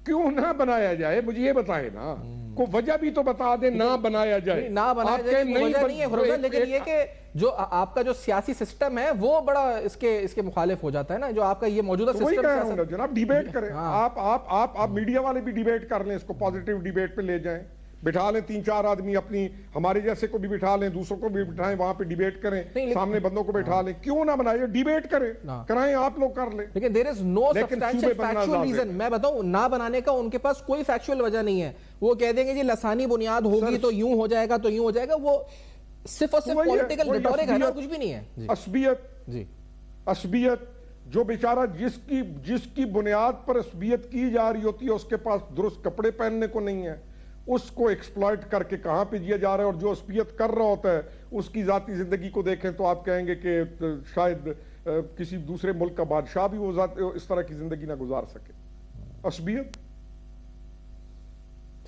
کیوں نہ بنایا جائے؟ مجھے یہ بتائے نا, کو وجہ بھی تو بتا دیں. نہ بنایا جائے, نہ بنایا جائے وجہ نہیں ہے, لیکن یہ کہ جو آپ کا جو سیاسی سسٹم ہے وہ بڑا اس کے مخالف ہو جاتا ہے نا, جو آپ کا یہ موجودہ سسٹم. جناب ڈیبیٹ کریں, آپ میڈیا والے بھی ڈیبیٹ کر لیں, اس کو پازیٹیو ڈیبیٹ پہ لے جائیں, بٹھا لیں 3-4 آدمی اپنی ہمارے جیسے کو بھی بٹھا لیں, دوسروں کو بھی بٹھائیں, وہاں پہ ڈیبیٹ کریں, سامنے بندوں کو بٹھا لیں. کیوں نہ بنائے, ڈیبیٹ کریں, کرائیں, آپ لوگ کر لیں. لیکن there is no substantial factual reason. میں بتاؤں, نہ بنانے کا ان کے پاس کوئی فیکچوئل وجہ نہیں ہے. وہ کہہ دیں گے جی لسانی بنیاد ہوگی تو یوں ہو جائے گا تو یوں ہو جائے گا. وہ صرف اور صرف پولیٹیکل ریٹورک ہے نا, کچھ بھی نہیں ہے. عصبیت جو بیچارہ جس کی بنیاد پر عصبیت کی جا رہی ہوتی ہے, اس کے پاس درست کپڑے پہننے کو نہیں ہے, اس کو ایکسپلائٹ کر کے کہاں پہ دیا جا رہا ہے. اور جو عصبیت کر رہا ہوتا ہے اس کی ذاتی زندگی کو دیکھیں تو آپ کہیں گے کہ شاید کسی دوسرے ملک کا بادشاہ بھی وہ اس طرح کی زندگی نہ گزار سکے. عصبیت.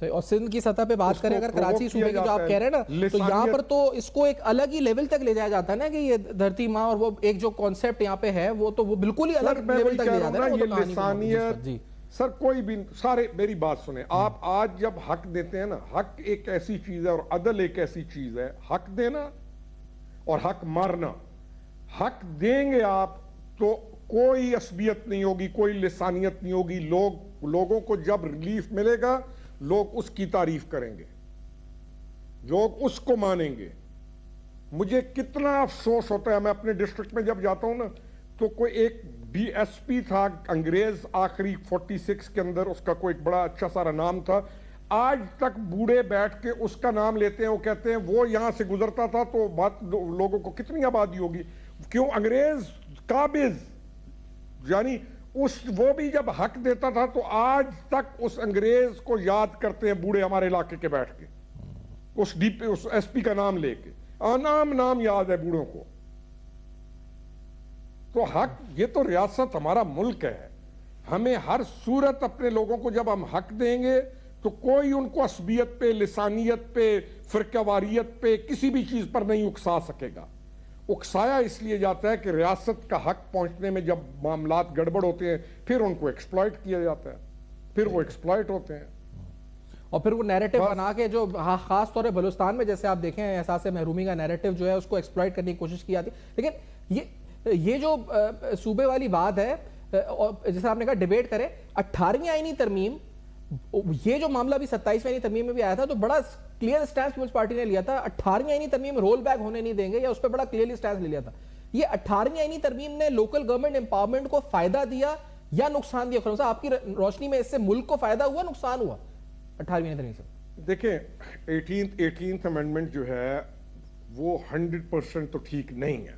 اور سندھ کی سطح پہ بات کریں, اگر کراچی صوبے کی جو آپ کہہ رہے ہیں نا, تو یہاں پر تو اس کو ایک الگ ہی لیول تک لے جایا جاتا ہے نا, کہ یہ دھرتی ماں اور وہ ایک جو کانسیپٹ یہاں پہ ہے وہ بالکل ہی الگ لیول تک لے جاتا ہے. یہ لسانیت, سر کوئی بھی, سارے میری بات سنیں آپ. آج جب حق دیتے ہیں نا, حق ایک ایسی چیز ہے اور عدل ایک ایسی چیز ہے. حق دینا اور حق مارنا. حق دیں گے آپ تو کوئی عصبیت نہیں ہوگی, کوئی لسانیت نہیں ہوگی. لوگوں کو جب ریلیف ملے گا لوگ اس کی تعریف کریں گے. جو اس کو مانیں گے. مجھے کتنا افسوس ہوتا ہے, میں اپنے ڈسٹرکٹ میں جب جاتا ہوں نا تو کوئی ایک ڈی ایس پی تھا انگریز آخری 46 کے اندر, اس کا کوئی بڑا اچھا سارا نام تھا. آج تک بوڑھے بیٹھ کے اس کا نام لیتے ہیں, وہ کہتے ہیں وہ یہاں سے گزرتا تھا تو بات لوگوں کو کتنی آبادی ہوگی. کیوں؟ انگریز قابض, یعنی وہ بھی جب حق دیتا تھا تو آج تک اس انگریز کو یاد کرتے ہیں بوڑھے ہمارے علاقے کے بیٹھ کے, اس ایس پی کا نام لے کے. نام یاد ہے بوڑھوں کو. تو حق, یہ تو ریاست ہمارا ملک ہے, ہمیں ہر صورت اپنے لوگوں کو جب ہم حق دیں گے تو کوئی ان کو عصبیت پہ, لسانیت پہ, فرقہ واریت پہ, کسی بھی چیز پر نہیں اکسا سکے گا. اکسایا اس لیے جاتا ہے کہ ریاست کا حق پہنچنے میں جب معاملات گڑبڑ ہوتے ہیں پھر ان کو ایکسپلائٹ کیا جاتا ہے, پھر وہ ایکسپلائٹ ہوتے ہیں. اور پھر وہ نیریٹو بنا کے جو خاص طور پہ بلوچستان میں جیسے آپ دیکھیں احساس محرومی کا نیریٹو جو ہے اس کو ایکسپلائٹ کرنے کی کوشش کی جاتی ہے. لیکن یہ جو صوبے والی بات ہے, جیسے آپ نے کہا ڈیبیٹ کرے, 18ویں آئینی ترمیم, یہ جو معاملہ بھی 27ویں آئینی ترمیم میں بھی آیا تھا تو بڑا کلیئر سٹینس پیپلز پارٹی نے لیا تھا. 18ویں آئینی ترمیم رول بیک ہونے نہیں دیں گے, یا اس پہ بڑا کلیئرلی سٹینس لے لیا تھا. یہ 18ویں آئینی ترمیم نے لوکل گورنمنٹ امپاورمنٹ کو فائدہ دیا یا نقصان دیا؟ خرم صاحب آپ کی روشنی میں اس سے ملک کو فائدہ ہوا, نقصان ہوا 18ویں آئینی ترمیم سے؟ دیکھیں 18th امینڈمنٹ جو ہے وہ 100% تو ٹھیک نہیں ہے.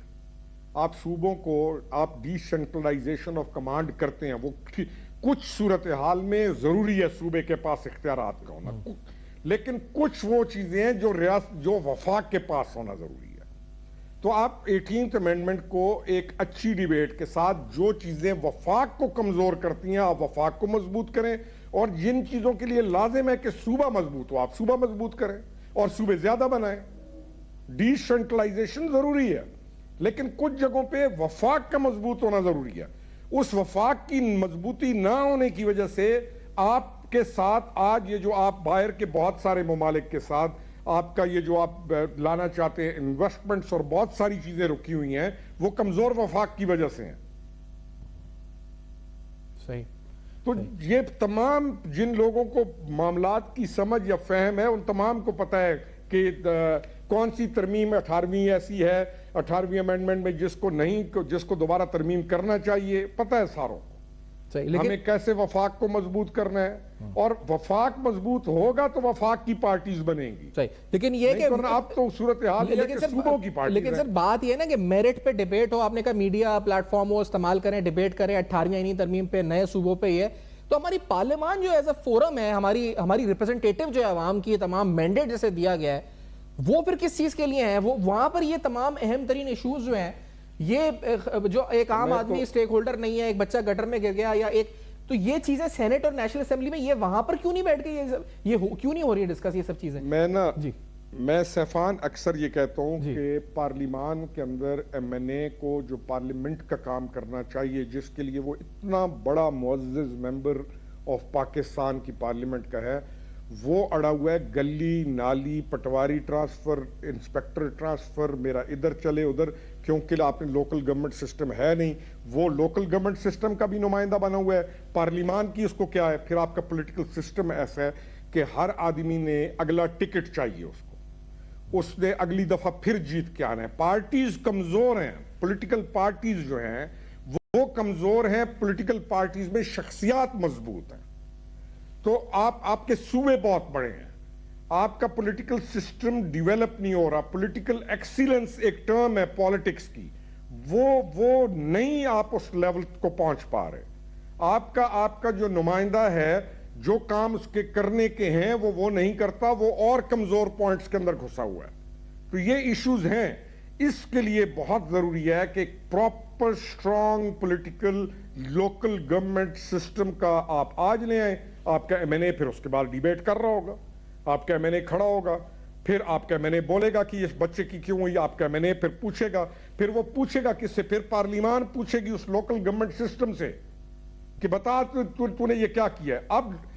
آپ صوبوں کو آپ ڈی سینٹرلائزیشن آف کمانڈ کرتے ہیں, وہ کچھ صورتحال میں ضروری ہے صوبے کے پاس اختیارات کا ہونا, لیکن کچھ وہ چیزیں ہیں جو وفاق کے پاس ہونا ضروری ہے. تو آپ 18th امینڈمنٹ کو ایک اچھی ڈیبیٹ کے ساتھ جو چیزیں وفاق کو کمزور کرتی ہیں آپ وفاق کو مضبوط کریں, اور جن چیزوں کے لیے لازم ہے کہ صوبہ مضبوط ہو آپ صوبہ مضبوط کریں اور صوبے زیادہ بنائیں. ڈی سینٹرلائزیشن ضروری ہے, لیکن کچھ جگہوں پہ وفاق کا مضبوط ہونا ضروری ہے. اس وفاق کی مضبوطی نہ ہونے کی وجہ سے آپ کے ساتھ آج یہ جو آپ باہر کے بہت سارے ممالک کے ساتھ آپ کا یہ جو آپ لانا چاہتے ہیں انویسٹمنٹس اور بہت ساری چیزیں رکی ہوئی ہیں, وہ کمزور وفاق کی وجہ سے ہیں. صحیح. تو یہ تمام جن لوگوں کو معاملات کی سمجھ یا فہم ہے ان تمام کو پتہ ہے کہ کون سی ترمیم 18ویں ایسی ہے 18ویں امینڈمنٹ میں جس کو دوبارہ ترمیم کرنا چاہیے, پتہ ہے ساروں کو. ہمیں کیسے وفاق کو مضبوط کرنا ہے, اور وفاق مضبوط ہوگا تو وفاق کی پارٹیز بنیں گی. لیکن یہ کہ اب تو صورتحال ہے کہ صوبوں کی پارٹیز. لیکن سر بات یہ ہے نا کہ میرٹ پہ ڈیبیٹ ہو, آپ نے کہا میڈیا پلیٹ فارم ہو استعمال کریں, ڈیبیٹ کریں 18ویں آئینی ترمیم پہ, نئے صوبوں پہ. یہ تو ہماری پارلیمان جو ایز اے فورم ہے, ہماری ریپرزنٹیٹیو جو ہے عوام کی, تمام مینڈیٹ جیسے دیا گیا ہے, وہ پھر کس چیز کے لیے ہیں؟ وہ وہاں پر یہ تمام اہم ترین ایشوز جو ہیں, یہ جو ایک عام آدمی سٹیک ہولڈر نہیں ہے, ایک بچہ گٹر میں گر گیا یا ایک, تو یہ چیزیں سینٹ اور نیشنل اسمبلی میں یہ وہاں پر کیوں نہیں بیٹھ کے یہ کیوں نہیں ہو رہی ہے ڈسکس یہ سب چیزیں؟ میں سیفان اکثر یہ کہتا ہوں کہ پارلیمان کے اندر ایم این اے کو جو پارلیمنٹ کا کام کرنا چاہیے, جس کے لیے وہ اتنا بڑا معزز ممبر آف پاکستان کی پارلیمنٹ کا ہے, وہ اڑا ہوا ہے گلی نالی, پٹواری ٹرانسفر, انسپیکٹر ٹرانسفر, میرا ادھر چلے ادھر, کیونکہ آپ نے لوکل گورنمنٹ سسٹم ہے نہیں. وہ لوکل گورنمنٹ سسٹم کا بھی نمائندہ بنا ہوا ہے, پارلیمان کی اس کو کیا ہے. پھر آپ کا پولیٹیکل سسٹم ایسا ہے کہ ہر آدمی نے اگلا ٹکٹ چاہیے اس نے اگلی دفعہ پھر جیت کے آنا ہے. پارٹیز کمزور ہیں, پولیٹیکل پارٹیز جو ہیں وہ کمزور ہیں, پولیٹیکل پارٹیز میں شخصیات مضبوط ہیں. تو آپ کے صوبے بہت بڑے ہیں, آپ کا پولیٹیکل سسٹم ڈیویلپ نہیں ہو رہا. پولیٹیکل ایکسیلنس ایک ٹرم ہے پالیٹکس کی, وہ نہیں آپ اس لیول کو پہنچ پا رہے. آپ کا جو نمائندہ ہے جو کام اس کے کرنے کے ہیں وہ نہیں کرتا, وہ اور کمزور پوائنٹس کے اندر گھسا ہوا ہے. تو یہ ایشوز ہیں. اس کے لیے بہت ضروری ہے کہ proper strong political local government system کا آپ آج لے آئیں. آپ کا ایم این اے پھر اس کے بعد ڈیبیٹ کر رہا ہوگا, آپ کا ایم این اے کھڑا ہوگا, پھر آپ کا ایم این اے بولے گا کہ اس بچے کی کیوں ہوئی, آپ کا ایم این اے پھر پوچھے گا, پھر وہ پوچھے گا کس سے, پھر پارلیمان پوچھے گی اس لوکل گورنمنٹ سسٹم سے کہ بتا تو نے یہ کیا کیا ہے.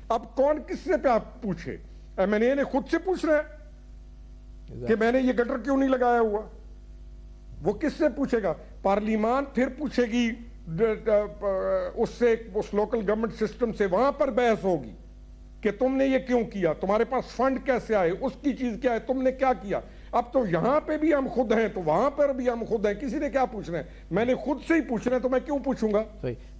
اب کون کس سے پہ آپ پوچھے؟ ایم این اے نے خود سے پوچھ رہا ہے کہ میں نے یہ گٹر کیوں نہیں لگایا ہوا, وہ کس سے پوچھے گا؟ پارلیمان پھر پوچھے گی اس لوکل گورنمنٹ سسٹم سے, وہاں پر بحث ہوگی کہ تم نے یہ کیوں کیا, تمہارے پاس فنڈ کیسے آئے, اس کی چیز کیا ہے, تم نے کیا کیا. اب تو یہاں پہ بھی ہم خود ہیں تو وہاں پر بھی ہم خود ہیں, کسی نے کیا پوچھنا ہے, میں نے خود سے ہی پوچھنا ہے تو میں کیوں پوچھوں گا.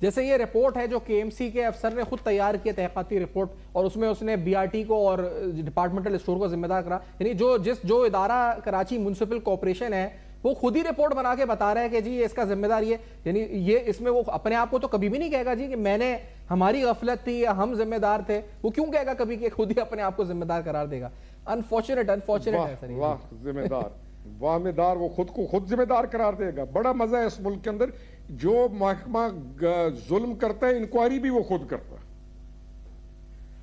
جیسے یہ رپورٹ ہے جو کے ایم سی کے افسر نے خود تیار کیا, تحقیقاتی رپورٹ, اور اس میں اس نے بی آر ٹی کو اور ڈپارٹمنٹل اسٹور کو ذمہ دار کرا, یعنی جو ادارہ کراچی میونسپل کارپوریشن ہے وہ خود ہی رپورٹ بنا کے بتا رہا ہے کہ جی یہ اس کا ذمہ دار یہ, یعنی یہ اس میں وہ اپنے آپ کو تو کبھی بھی نہیں کہے گا جی کہ میں نے, ہماری غفلت تھی یا ہم ذمہ دار تھے, وہ کیوں کہے گا کبھی کہ خود ہی اپنے آپ کو ذمہ دار قرار دے گا. انفارچونیٹ ہے سر. واہ ذمہ دار, واہ دار, وہ خود کو خود ذمہ دار قرار دے گا. بڑا مزہ ہے اس ملک کے اندر, جو محکمہ ظلم کرتا ہے انکوائری بھی وہ خود کرتا ہے.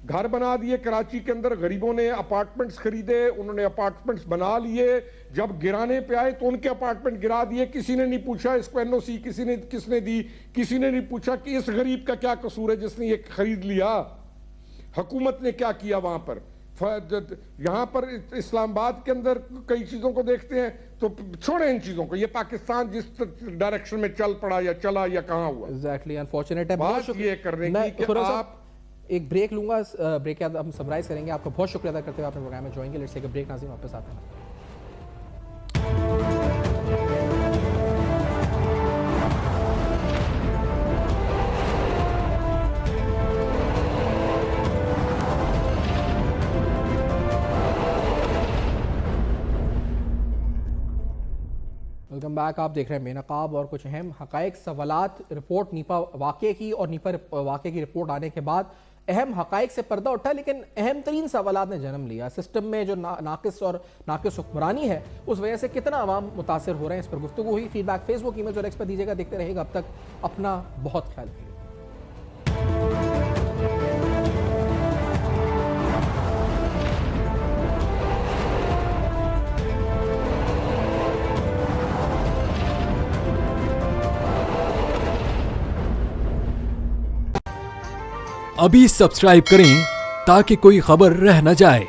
گھر بنا دیے کراچی کے اندر, غریبوں نے اپارٹمنٹس خریدے, انہوں نے اپارٹمنٹس بنا لیے, جب گرانے پہ آئے تو ان کے اپارٹمنٹ گرا دیے, کسی نے نہیں پوچھا اس کو این او سی کس نے دی, کسی نے نہیں پوچھا کہ اس غریب کا کیا قصور ہے جس نے یہ خرید لیا, حکومت نے کیا کیا وہاں پر. یہاں پر اسلام آباد کے اندر کئی چیزوں کو دیکھتے ہیں تو چھوڑیں ان چیزوں کو, یہ پاکستان جس ڈائریکشن میں چل پڑا یا چلا یا کہاں ہوا. ایگزیکٹلی انفارچونیٹ ہے. بات یہ کرنے کی کہ آپ ایک بریک لوں گا, بریک کے بعد ہم سمرائز کریں گے. آپ کا بہت شکریہ ادا کرتے ہوئے آپ نے پروگرام میں جوائن کیا. Let's take a break. ناظرین واپس آتے ہیں. Welcome back. آپ دیکھ رہے ہیں بے نقاب, اور کچھ اہم حقائق, سوالات, رپورٹ نیپا واقعے کی, اور نیپا واقعے کی رپورٹ آنے کے بعد اہم حقائق سے پردہ اٹھا, لیکن اہم ترین سوالات نے جنم لیا. سسٹم میں جو ناقص حکمرانی ہے اس وجہ سے کتنا عوام متاثر ہو رہے ہیں, اس پر گفتگو ہوئی. فیڈ بیک فیس بک, ای میل اور ایکس پر دیجیے گا. دیکھتے رہے گا. اب تک اپنا بہت خیال رکھیے. ابھی سبسکرائب کریں تاکہ کوئی خبر رہ نہ جائے.